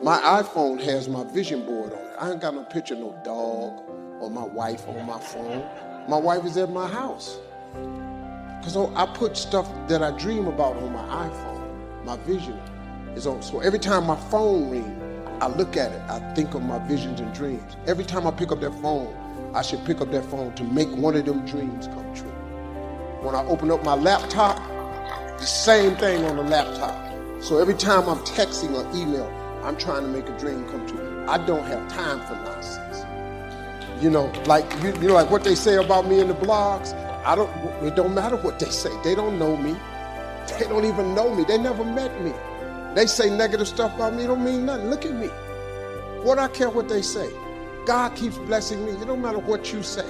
My iPhone has my vision board on it. I ain't got no picture of no dog or my wife on my phone. My wife is at my house. Because I put stuff that I dream about on my iPhone. My vision is on. So every time my phone rings, I look at it. I think of my visions and dreams. Every time I pick up that phone, I should pick up that phone to make one of them dreams come true. When I open up my laptop, the same thing on the laptop. So every time I'm texting or email, I'm trying to make a dream come true. I don't have time for nonsense. You know, like like what they say about me in the blogs. It don't matter what they say. They don't know me. They don't even know me. They never met me. They say negative stuff about me. It don't mean nothing. Look at me. What I care what they say. God keeps blessing me. It don't matter what you say.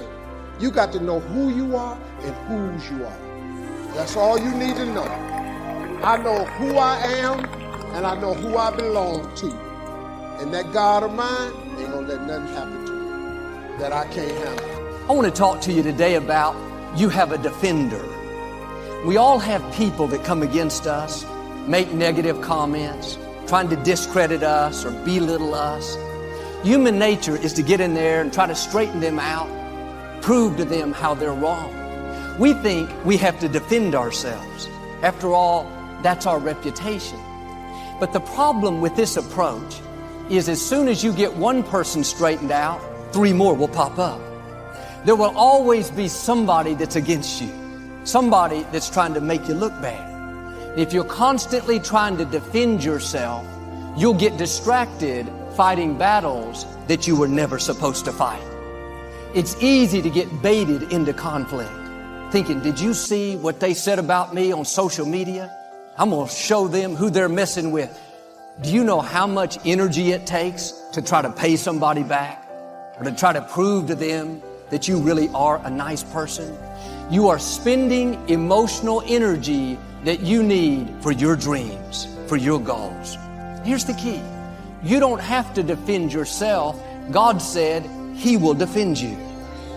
You got to know who you are and whose you are. That's all you need to know. I know who I am and I know who I belong to. And that God of mine ain't gonna let nothing happen to me that I can't handle. I want to talk to you today about you have a defender. We all have people that come against us, make negative comments, trying to discredit us or belittle us. Human nature is to get in there and try to straighten them out, prove to them how they're wrong. We think we have to defend ourselves. After all, that's our reputation. But the problem with this approach is as soon as you get one person straightened out, 3 more will pop up. There will always be somebody that's against you, somebody that's trying to make you look bad. If you're constantly trying to defend yourself, you'll get distracted fighting battles that you were never supposed to fight. It's easy to get baited into conflict, thinking, did you see what they said about me on social media? I'm going to show them who they're messing with. Do you know how much energy it takes to try to pay somebody back or to try to prove to them that you really are a nice person? You are spending emotional energy that you need for your dreams, for your goals. Here's the key. You don't have to defend yourself. God said He will defend you.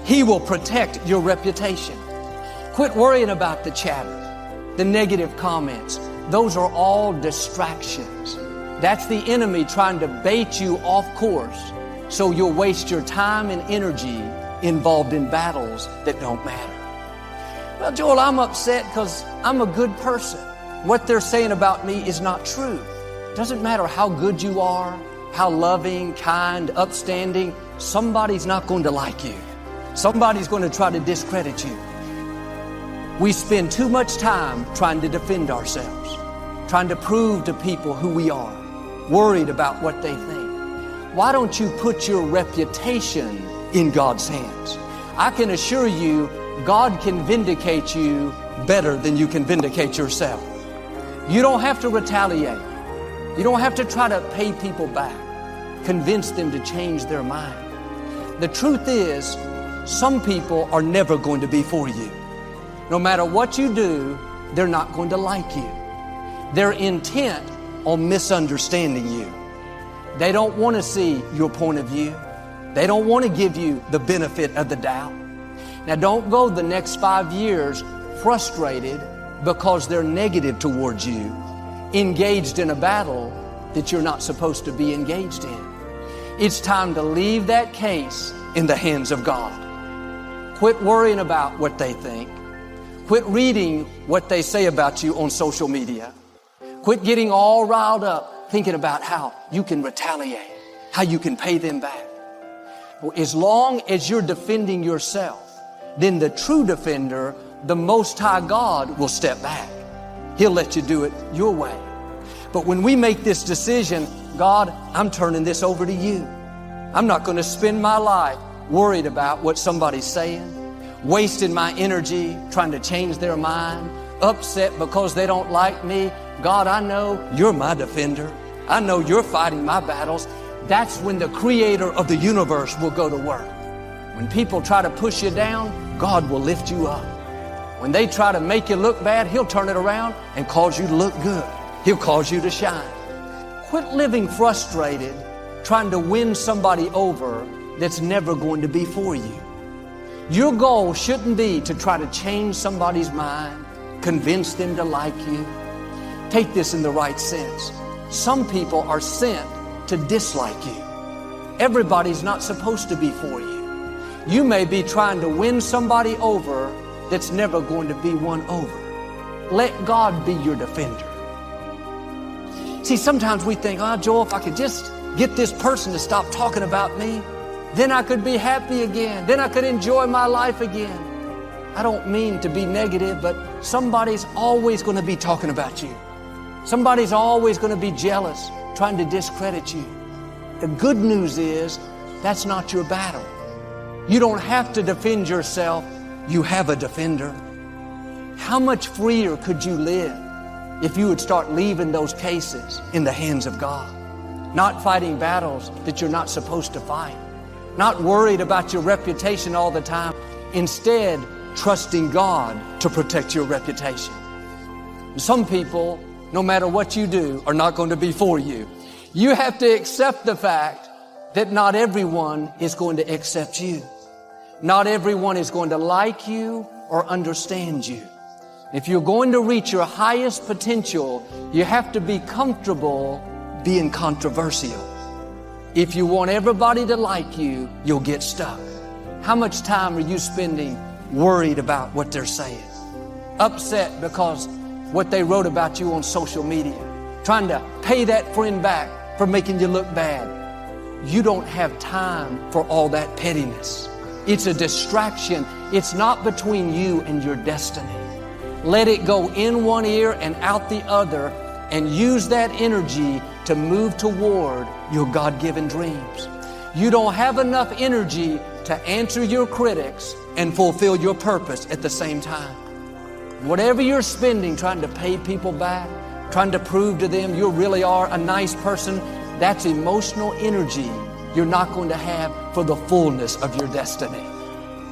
He will protect your reputation. Quit worrying about the chatter, the negative comments. Those are all distractions. That's the enemy trying to bait you off course so you'll waste your time and energy involved in battles that don't matter. Well, Joel, I'm upset because I'm a good person. What they're saying about me is not true. Doesn't matter how good you are, how loving, kind, upstanding, somebody's not going to like you. Somebody's going to try to discredit you. We spend too much time trying to defend ourselves, trying to prove to people who we are, worried about what they think. Why don't you put your reputation in God's hands? I can assure you, God can vindicate you better than you can vindicate yourself. You don't have to retaliate. You don't have to try to pay people back, convince them to change their mind. The truth is, some people are never going to be for you. No matter what you do, they're not going to like you. They're intent on misunderstanding you. They don't want to see your point of view. They don't want to give you the benefit of the doubt. Now, don't go the next 5 years frustrated because they're negative towards you, engaged in a battle that you're not supposed to be engaged in. It's time to leave that case in the hands of God. Quit worrying about what they think. Quit reading what they say about you on social media. Quit getting all riled up thinking about how you can retaliate, how you can pay them back. Well, as long as you're defending yourself, then the true defender, the Most High God, will step back. He'll let you do it your way. But when we make this decision, God, I'm turning this over to you. I'm not going to spend my life worried about what somebody's saying, wasting my energy trying to change their mind, upset because they don't like me. God, I know you're my defender. I know you're fighting my battles. That's when the creator of the universe will go to work. When people try to push you down, God will lift you up. When they try to make you look bad, He'll turn it around and cause you to look good. He'll cause you to shine. Quit living frustrated, trying to win somebody over that's never going to be for you. Your goal shouldn't be to try to change somebody's mind, convince them to like you. Take this in the right sense. Some people are sent to dislike you. Everybody's not supposed to be for you. You may be trying to win somebody over that's never going to be won over. Let God be your defender. See, sometimes we think, oh, Joel, if I could just get this person to stop talking about me, then I could be happy again. Then I could enjoy my life again. I don't mean to be negative, but somebody's always going to be talking about you. Somebody's always going to be jealous, trying to discredit you. The good news is that's not your battle. You don't have to defend yourself. You have a defender. How much freer could you live if you would start leaving those cases in the hands of God? Not fighting battles that you're not supposed to fight. Not worried about your reputation all the time. Instead, trusting God to protect your reputation. Some people, no matter what you do, are not going to be for you. You have to accept the fact that not everyone is going to accept you. Not everyone is going to like you or understand you. If you're going to reach your highest potential, you have to be comfortable being controversial. If you want everybody to like you, you'll get stuck. How much time are you spending worried about what they're saying? Upset because what they wrote about you on social media. Trying to pay that friend back for making you look bad. You don't have time for all that pettiness. It's a distraction. It's not between you and your destiny. Let it go in one ear and out the other, and use that energy to move toward your God-given dreams. You don't have enough energy to answer your critics and fulfill your purpose at the same time. Whatever you're spending trying to pay people back, trying to prove to them you really are a nice person, that's emotional energy you're not going to have for the fullness of your destiny.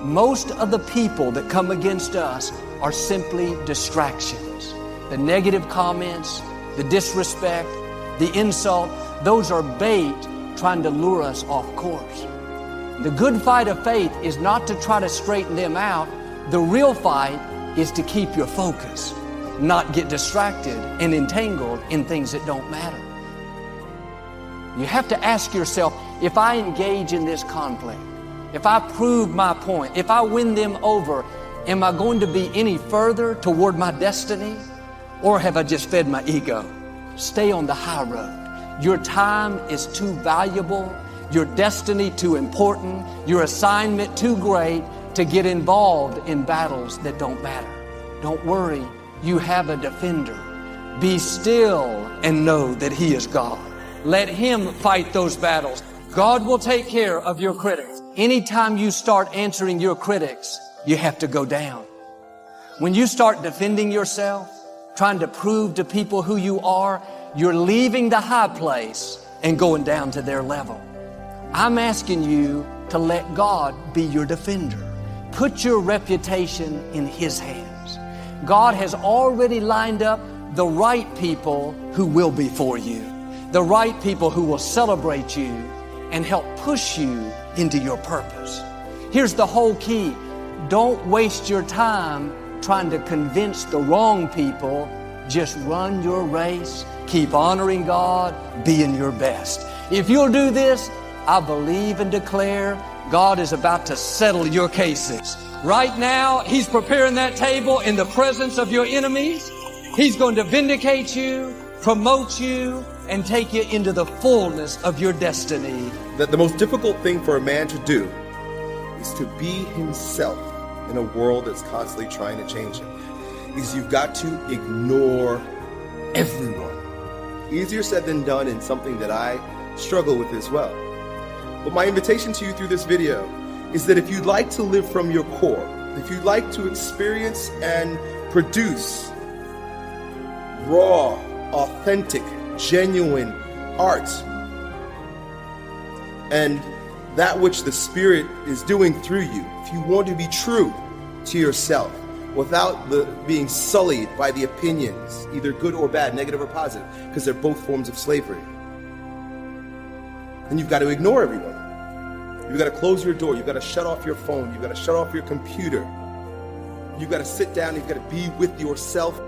Most of the people that come against us are simply distractions. The negative comments, the disrespect, the insult, those are bait trying to lure us off course. The good fight of faith is not to try to straighten them out. The real fight is to keep your focus, not get distracted and entangled in things that don't matter. You have to ask yourself, if I engage in this conflict, if I prove my point, if I win them over, am I going to be any further toward my destiny? Or have I just fed my ego? Stay on the high road. Your time is too valuable, your destiny too important, your assignment too great to get involved in battles that don't matter. Don't worry, you have a defender. Be still and know that He is God. Let Him fight those battles. God will take care of your critics. Anytime you start answering your critics, you have to go down. When you start defending yourself, trying to prove to people who you are, you're leaving the high place and going down to their level. I'm asking you to let God be your defender. Put your reputation in His hands. God has already lined up the right people who will be for you, the right people who will celebrate you and help push you into your purpose. Here's the whole key. Don't waste your time trying to convince the wrong people. Just run your race, keep honoring God, being your best. If you'll do this, I believe and declare God is about to settle your cases. Right now, He's preparing that table in the presence of your enemies. He's going to vindicate you, promote you, and take you into the fullness of your destiny. That the most difficult thing for a man to do is to be himself in a world that's constantly trying to change him. Is you've got to ignore everyone. Easier said than done, and something that I struggle with as well. But my invitation to you through this video is that if you'd like to live from your core, if you'd like to experience and produce raw, authentic, genuine art, and that which the Spirit is doing through you, if you want to be true to yourself without being sullied by the opinions, either good or bad, negative or positive, because they're both forms of slavery, then you've got to ignore everyone. You've got to close your door. You've got to shut off your phone. You've got to shut off your computer. You've got to sit down. You've got to be with yourself.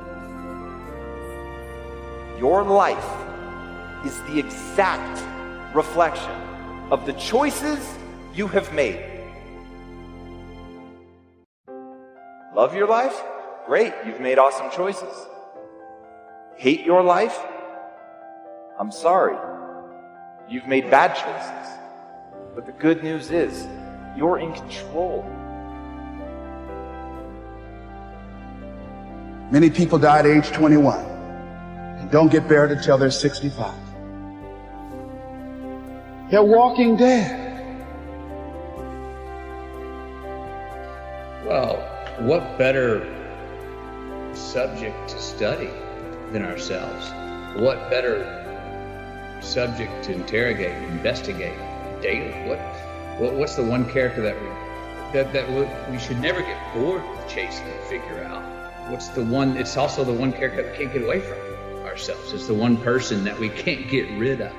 Your life is the exact reflection of the choices you have made. Love your life? Great, you've made awesome choices. Hate your life? I'm sorry, you've made bad choices. But the good news is, you're in control. Many people die at age 21 and don't get buried until they're 65. They're walking dead. Well, what better subject to study than ourselves? What better subject to interrogate, investigate daily? What's the one character that we should never get bored with chasing and figure out? What's the one? It's also the one character that we can't get away from ourselves. It's the one person that we can't get rid of.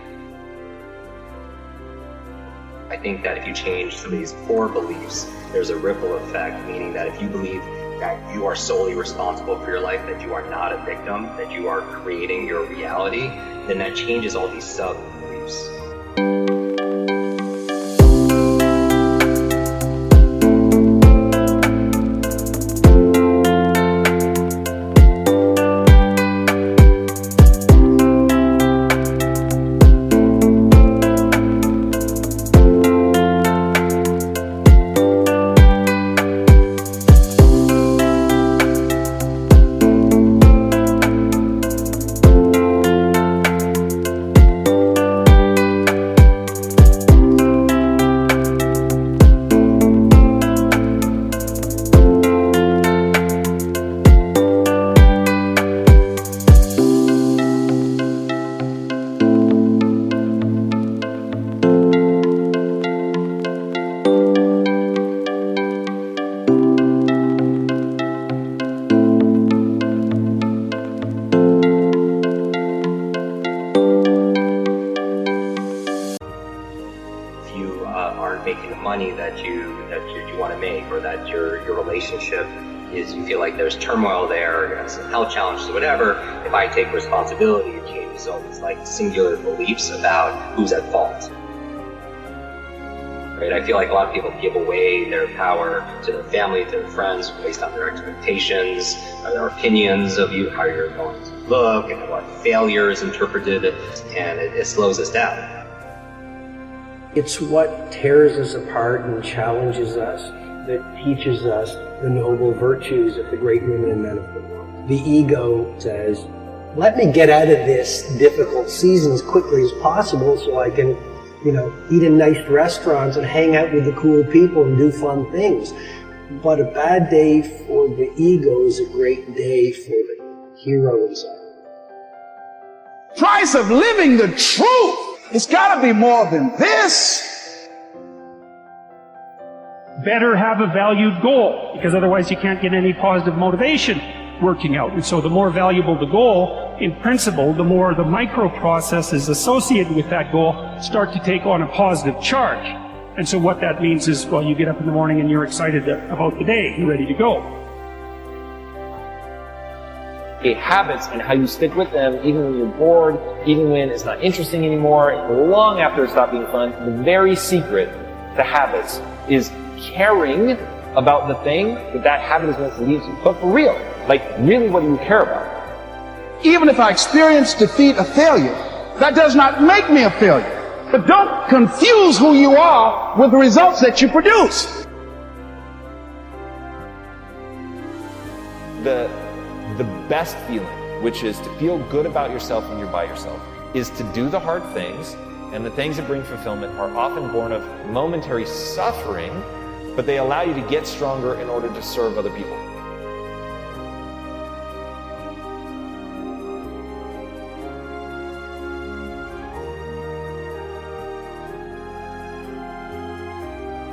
I think that if you change some of these core beliefs, there's a ripple effect, meaning that if you believe that you are solely responsible for your life, that you are not a victim, that you are creating your reality, then that changes all these sub-beliefs. Making the money that you want to make, or that your relationship is, you feel like there's turmoil there, you have some health challenges or whatever. If I take responsibility, it changes all these like singular beliefs about who's at fault. Right? I feel like a lot of people give away their power to their family, to their friends, based on their expectations, or their opinions of you, how you're going to look, and what failure is interpreted, and it slows us down. It's what tears us apart and challenges us, that teaches us the noble virtues of the great women and men of the world. The ego says, let me get out of this difficult season as quickly as possible so I can, eat in nice restaurants and hang out with the cool people and do fun things. But a bad day for the ego is a great day for the hero inside. Price of living the truth. It's got to be more than this. Better have a valued goal, because otherwise you can't get any positive motivation working out. And so the more valuable the goal, in principle, the more the micro processes associated with that goal start to take on a positive charge. And so what that means is, well, you get up in the morning and you're excited about the day, you're ready to go. Habits and how you stick with them, even when you're bored, even when it's not interesting anymore, long after it's stopped being fun. The very secret to habits is caring about the thing that habit is meant to lead to. But for real, really what do you care about? Even if I experience defeat or failure, that does not make me a failure. But don't confuse who you are with the results that you produce. The best feeling, which is to feel good about yourself when you're by yourself, is to do the hard things, and the things that bring fulfillment are often born of momentary suffering, but they allow you to get stronger in order to serve other people.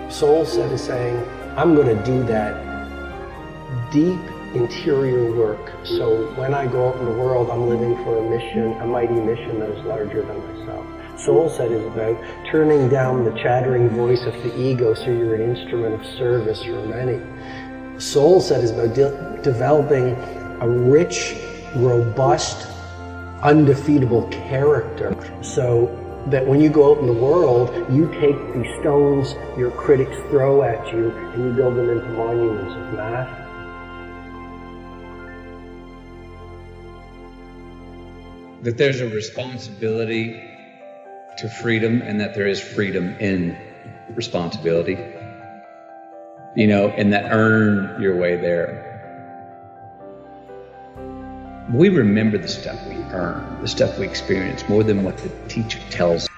Soul set is saying, I'm going to do that deep interior work. So when I go out in the world, I'm living for a mission, a mighty mission that is larger than myself. Soul set is about turning down the chattering voice of the ego so you're an instrument of service for many. Soul set is about developing a rich, robust, undefeatable character. So That when you go out in the world, you take the stones your critics throw at you and you build them into monuments of math. That there's a responsibility to freedom and that there is freedom in responsibility. You know, and that earn your way there. We remember the stuff we earn, the stuff we experience, more than what the teacher tells us.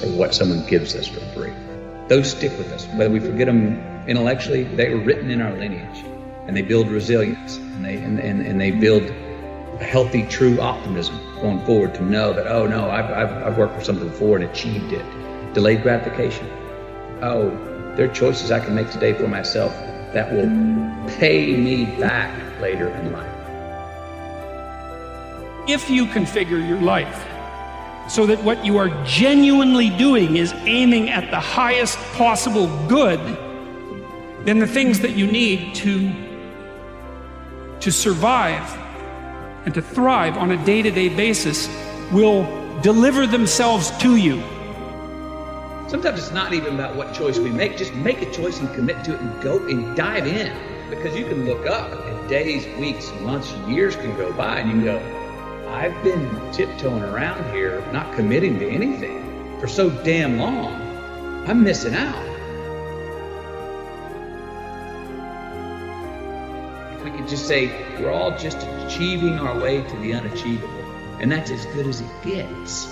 Or what someone gives us for free. Those stick with us. Whether we forget them intellectually, they were written in our lineage, and they build resilience, and they build a healthy, true optimism going forward to know that, oh no, I've worked for something before and achieved it. Delayed gratification. Oh, there are choices I can make today for myself that will pay me back later in life. If you configure your life so that what you are genuinely doing is aiming at the highest possible good, then the things that you need to survive and to thrive on a day-to-day basis will deliver themselves to you. Sometimes it's not even about what choice we make. Just make a choice and commit to it and go and dive in. Because you can look up and days, weeks, months, years can go by and you can go, I've been tiptoeing around here, not committing to anything for so damn long. I'm missing out. If we could just say, we're all just achieving our way to the unachievable, and that's as good as it gets.